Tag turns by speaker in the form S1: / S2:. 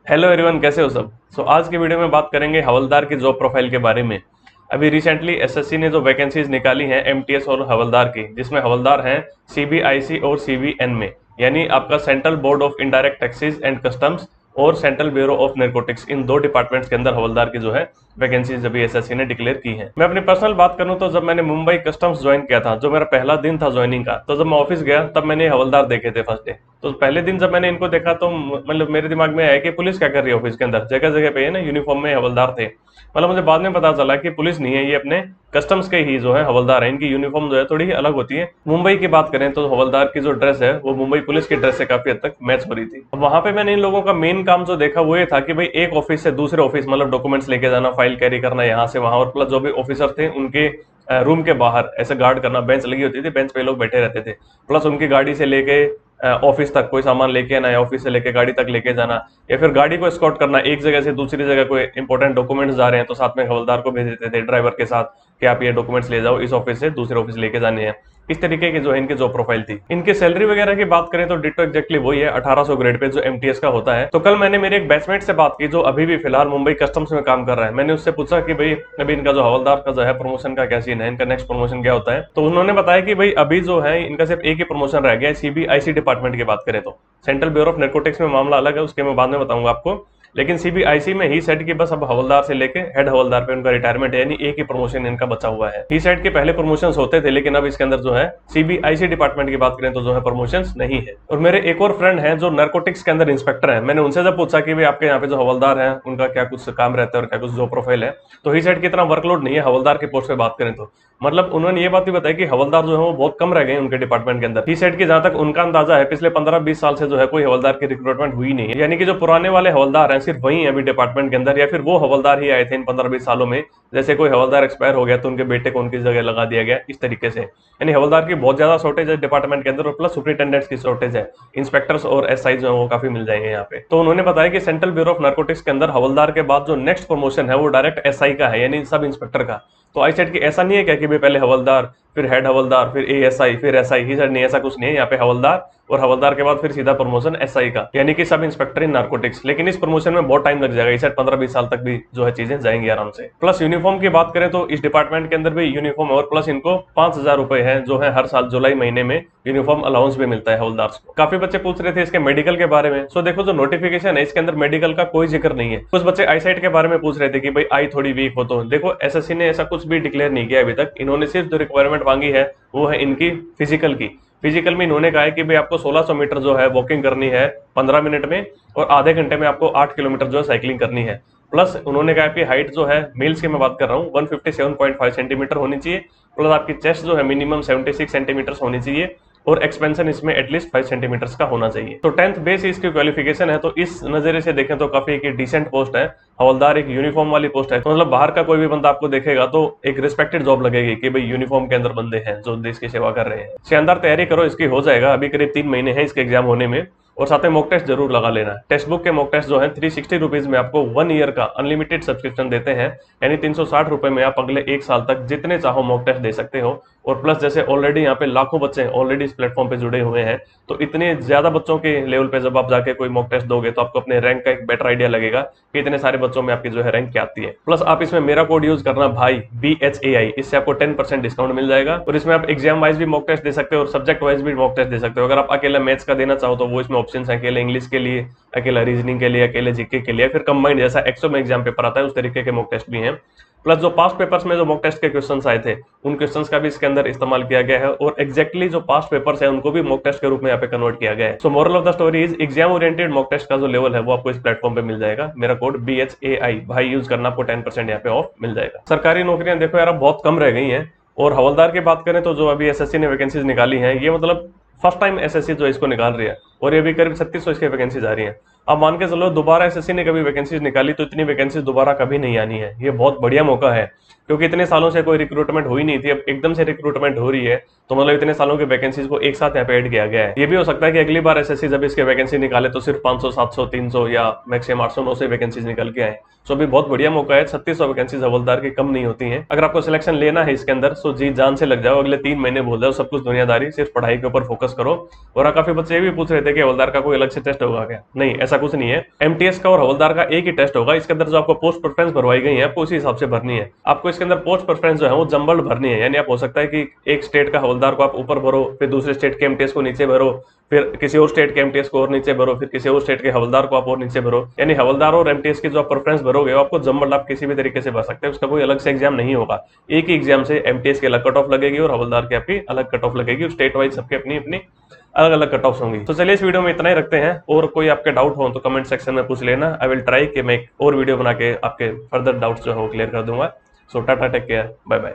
S1: Hello everyone, कैसे हो सब। आज की वीडियो में बात करेंगे हवलदार की जॉब प्रोफाइल के बारे में। अभी रिसेंटली एसएससी ने जो वैकेंसीज निकाली हैं एमटीएस और हवलदार की, जिसमें हवलदार हैं सीबीआईसी और सीबीएन में, यानी आपका central board of indirect taxes and customs और सेंट्रल ब्यूरो ऑफ नारकोटिक्स, इन दो डिपार्टमेंट्स के अंदर हवलदार की जो है वैकेंसीज अभी एसएससी ने डिक्लेयर की है। मैं अपनी पर्सनल बात करूं तो जब मैंने मुंबई कस्टम्स ज्वाइन किया था, जो मेरा पहला दिन था ज्वाइनिंग का, तो जब मैं ऑफिस गया तब मैंने हवलदार देखे थे फर्स्ट डे। तो पहले दिन जब मैंने इनको देखा तो मतलब मेरे दिमाग में आया कि पुलिस क्या कर रही है ऑफिस के अंदर, जगह जगह पे है ना यूनिफॉर्म में हवलदार थे। मतलब मुझे बाद में पता चला कि पुलिस नहीं है, ये अपने कस्टम्स के ही जो है हवलदार है। इनकी यूनिफॉर्म जो है थोड़ी अलग होती है। मुंबई की बात करें तो हवलदार की जो ड्रेस है वो मुंबई पुलिस की ड्रेस से काफी हद तक मैच हो रही थी। अब वहां पे मैंने इन लोगों का मेन काम जो देखा वो ये था कि भाई एक ऑफिस से दूसरे ऑफिस, मतलब डॉक्यूमेंट्स लेके जाना, फाइल कैरी करना यहाँ से वहां, और प्लस जो भी ऑफिसर थे उनके रूम के बाहर ऐसे गार्ड करना। बेंच लगी होती थी, बेंच पे लोग बैठे रहते थे, प्लस उनकी गाड़ी से लेके ऑफिस तक कोई सामान लेके आना, या ऑफिस से लेके गाड़ी तक लेके जाना, या फिर गाड़ी को एस्कॉर्ट करना। एक जगह से दूसरी जगह कोई इंपॉर्टेंट डॉक्यूमेंट्स जा रहे हैं तो साथ में हवलदार को भेज देते थे ड्राइवर के साथ कि आप ये डॉक्यूमेंट्स ले जाओ, इस ऑफिस से दूसरे ऑफिस लेके जाने हैं। इस तरीके की जो है इनकी जॉब प्रोफाइल थी। इनके सैलरी वगैरह की बात करें तो डिटो एक्जेक्टली वही है, 1800 ग्रेड पे जो एमटीएस का होता है। तो कल मैंने मेरे एक बैचमेट से बात की जो अभी भी फिलहाल मुंबई कस्टम्स में काम कर रहा है। मैंने उससे पूछा कि भाई अभी इनका जो हवलदार का जो है प्रमोशन का क्या सीन है, इनका नेक्स्ट प्रमोशन क्या होता है। तो उन्होंने बताया कि भाई अभी जो है इनका सिर्फ एक ही प्रमोशन रह गया है सीबीआईसी डिपार्टमेंट की बात करें तो। सेंट्रल ब्यूरो ऑफ नारकोटिक्स में मामला अलग है, उसके मैं बाद में बताऊंगा आपको। लेकिन सीबीआईसी में ही सेट की बस अब हवलदार से लेके हेड हवलदार पे उनका रिटायरमेंट है, यानी एक ही प्रमोशन इनका बचा हुआ है। ही सेट के पहले प्रमोशंस होते थे, लेकिन अब इसके अंदर जो है सीबीआईसी डिपार्टमेंट की बात करें तो जो है प्रमोशंस नहीं है। और मेरे एक और फ्रेंड हैं जो नारकोटिक्स के अंदर इंस्पेक्टर है। मैंने उनसे जब पूछा कि भाई आपके यहाँ पे जो हवलदार है उनका क्या कुछ काम रहता है और क्या कुछ जो प्रोफाइल है, तो ही सेट की इतना वर्कलोड नहीं है हवलदार की पोस्ट पे बात करें तो। मतलब उन्होंने ये बात भी बताई कि हवलदार जो है वो बहुत कम रह गए उनके डिपार्टमेंट के अंदर। ही सेट की जहां तक उनका अंदाजा है पिछले 15-20 साल से जो है कोई हवलदार की रिक्रूटमेंट हुई नहीं है, यानी कि जो पुराने वाले हवलदार हैं सिर्फ वही है अभी डिपार्टमेंट के अंदर, या फिर वो हवलदार ही आए थे इन 15-20 सालों में। जैसे कोई हवलदार एक्सपायर हो गया तो उनके बेटे को उनकी जगह लगा दिया गया, इस तरीके से। यानी हवलदार की बहुत ज्यादा शॉर्टेज है डिपार्टमेंट के अंदर, और प्लस सुपरिटेंडेंट्स की शॉर्टेज है। इंस्पेक्टर्स और एसआई जो है वो काफी मिल जाएंगे यहाँ पे। तो उन्होंने बताया कि सेंट्रल ब्यूरो ऑफ नारकोटिक्स के अंदर हवलदार के बाद जो नेक्स्ट प्रमोशन है वो डायरेक्ट एसआई का है, यानी सब इंस्पेक्टर का। तो आई सेट की ऐसा नहीं है क्या कि भाई पहले हवलदार, फिर हेड हवलदार, फिर एएसआई, फिर एसआई। ही सेट नहीं, ऐसा कुछ नहीं है। यहाँ पे हवलदार और हवलदार के बाद फिर सीधा प्रमोशन एसआई का, यानी कि सब इंस्पेक्टर इन नारकोटिक्स। लेकिन इस प्रमोशन में बहुत टाइम लग जाएगा, इस 15-20 साल तक भी जो है चीजें जाएंगी आराम से। प्लस यूनिफॉर्म की बात करें तो इस डिपार्टमेंट के अंदर भी यूनिफॉर्म, और प्लस इनको 5000 रुपए है जो है हर साल जुलाई महीने में यूनिफॉर्म अलाउंस भी मिलता है हवलदार को। काफी बच्चे पूछ रहे थे इसके मेडिकल के बारे में। सो देखो जो नोटिफिकेशन है इसके अंदर मेडिकल का कोई जिक्र नहीं है। कुछ बच्चे आई साइट के बारे में पूछ रहे थे कि भाई आई थोड़ी वीक हो तो। देखो एसएससी ने ऐसा कुछ भी डिक्लेयर नहीं किया अभी तक। इन्होंने सिर्फ जो रिक्वायरमेंट मांगी है वो है इनकी फिजिकल की। फिजिकल में इन्होंने कहा है कि भाई आपको 1600 मीटर जो है वॉकिंग करनी है 15 मिनट में, और आधे घंटे में आपको 8 किलोमीटर जो है साइकिलिंग करनी है। प्लस उन्होंने कहा कि हाइट जो है मेल्स की मैं बात कर रहा हूँ 157.5 सेंटीमीटर होनी चाहिए। प्लस आपकी चेस्ट जो है मिनिमम 76 सेंटीमीटर होनी चाहिए, और एक्सपेंशन इसमें एटलीस्ट 5 सेंटीमीटर का होना चाहिए। तो 10th बेस इसकी क्वालिफिकेशन है। तो इस नजरिए से देखें तो काफी एक डिसेंट पोस्ट है। हवलदार एक यूनिफॉर्म वाली पोस्ट है, तो मतलब बाहर का कोई भी बंदा आपको देखेगा तो एक रिस्पेक्टेड जॉब लगेगी कि भाई यूनिफॉर्म के अंदर बंदे हैं जो देश की सेवा कर रहे हैं। शानदार तैयारी करो, इसकी हो जाएगा। अभी करीब 3 महीने हैं इसके एग्जाम होने में, और साथ में मॉक टेस्ट जरूर लगा लेना। टेक्स्ट बुक के मॉक टेस्ट जो है 360 रुपीज में आपको 1 ईयर का अनलिमिटेड सब्सक्रिप्शन देते हैं, यानी 360 रुपए में आप अगले 1 साल तक जितने चाहो मॉक टेस्ट दे सकते हो। और प्लस जैसे ऑलरेडी यहाँ पे लाखों बच्चे ऑलरेडी इस प्लेटफॉर्म पे जुड़े हुए हैं, तो इतने ज्यादा बच्चों के लेवल पे जब आप जाके कोई मॉक टेस्ट दोगे तो आपको अपने रैंक का एक बेटर आइडिया लगेगा कि इतने सारे बच्चों में आपकी जो है रैंक क्या आती है। प्लस आप इसमें मेरा कोड यूज करना भाई BHAI, इससे आपको 10% डिस्काउंट मिल जाएगा। और इसमें आप एग्जाम वाइज भी मॉक टेस्ट दे सकते हो और सब्जेक्ट वाइज भी मॉक टेस्ट दे सकते हो। अगर आप अकेला मैथ्स का देना चाहो तो वो इसमें ऑप्शन है, अकेले इंग्लिश के लिए, अकेला रीजनिंग के लिए, अकेले जीके के लिए, फिर कंबाइंड जैसा एक्सो में एग्जाम पेपर आता है उस तरीके के मॉक टेस्ट भी हैं। प्लस जो पास्ट पेपर्स में जो मॉक टेस्ट के क्वेश्चंस आए थे उन क्वेश्चंस का भी इसके अंदर इस्तेमाल किया गया है, और एग्जैक्टली जो पास्ट पेपर्स है उनको भी मॉक टेस्ट के रूप में यहाँ पे कन्वर्ट किया गया है। So moral of the story is exam oriented mock test का जो लेवल है वो आपको इस प्लेटफॉर्म पे मिल जाएगा। मेरा कोड BHAI भाई यूज करना, आपको 10% यहाँ पे ऑफ मिल जाएगा। सरकारी नौकरियां देखो यार अब बहुत कम रह गई हैं। और हवलदार की बात करें तो जो अभी एसएससी ने वैकेंसीज निकाली हैं, ये मतलब फर्स्ट टाइम एसएससी जो इसको निकाल रही है, और ये भी करीब 3600 इसकी वैकेंसीज आ रही हैं। अब मान के चलो दोबारा एसएससी ने कभी वैकेंसीज निकाली तो इतनी वैकेंसीज दोबारा कभी नहीं आनी है। ये बहुत बढ़िया मौका है, क्योंकि इतने सालों से कोई रिक्रूटमेंट हुई नहीं थी, अब एकदम से रिक्रूटमेंट हो रही है। तो मतलब इतने सालों की वैकेंसीज को एक साथ यहाँ पे ऐड किया गया है। ये भी हो सकता है कि अगली बार एसएससी जब इसके वैकेंसी निकाले तो सिर्फ 500, 700, 300 या मैक्सिमम 800-900 वैकेंसीज निकल के आए। सो अभी बहुत बढ़िया मौका है। 3600 वैकेंसीज हवलदार की कम नहीं होती हैं। अगर आपको सिलेक्शन लेना है इसके अंदर सो जी जान से लग जाओ, अगले 3 महीने भूल जाओ सब कुछ दुनियादारी, सिर्फ पढ़ाई के ऊपर फोकस करो। और काफी बच्चे ये भी पूछ रहे थे कि हवलदार का कोई अलग से टेस्ट होगा क्या? नहीं, ऐसा ऐसा कुछ नहीं है। एमटीएस का और हवलदार का एक ही टेस्ट होगा। इसके अंदर जो आपको पोस्ट प्रेफरेंस भरवाई गई है आपको उसी हिसाब से भरनी है। आपको इसके अंदर पोस्ट प्रेफरेंस जो है वो जम्बल्ड भरनी है, यानी आप हो सकता है कि एक स्टेट का हवलदार को आप ऊपर भरो, फिर दूसरे स्टेट के एमटीएस को नीचे भरो, फिर किसी और स्टेट के एमटीएस को और नीचे भरो, फिर किसी और स्टेट के हवलदार को आप और नीचे भरो। यानी हवलदार और एमटीएस की जो आप प्रेफरेंस भरोगे आपको जम्बल्ड आप किसी भी तरीके से भर सकते हैं। उसका कोई अलग से एग्जाम नहीं होगा। एक ही एग्जाम से एमटीएस की अलग कट ऑफ लगेगी और हवलदार की आपकी अलग कट ऑफ लगेगी। स्टेट वाइज सबके अपनी अपनी अलग अलग कट ऑफ होंगी। तो चलिए इस वीडियो में इतना ही रखते हैं, और कोई आपके डाउट हो तो कमेंट सेक्शन में पूछ लेना। आई विल ट्राई कि मैं एक और वीडियो बना के आपके फर्दर डाउट्स जो है वो क्लियर कर दूंगा। So tata, take care, bye bye.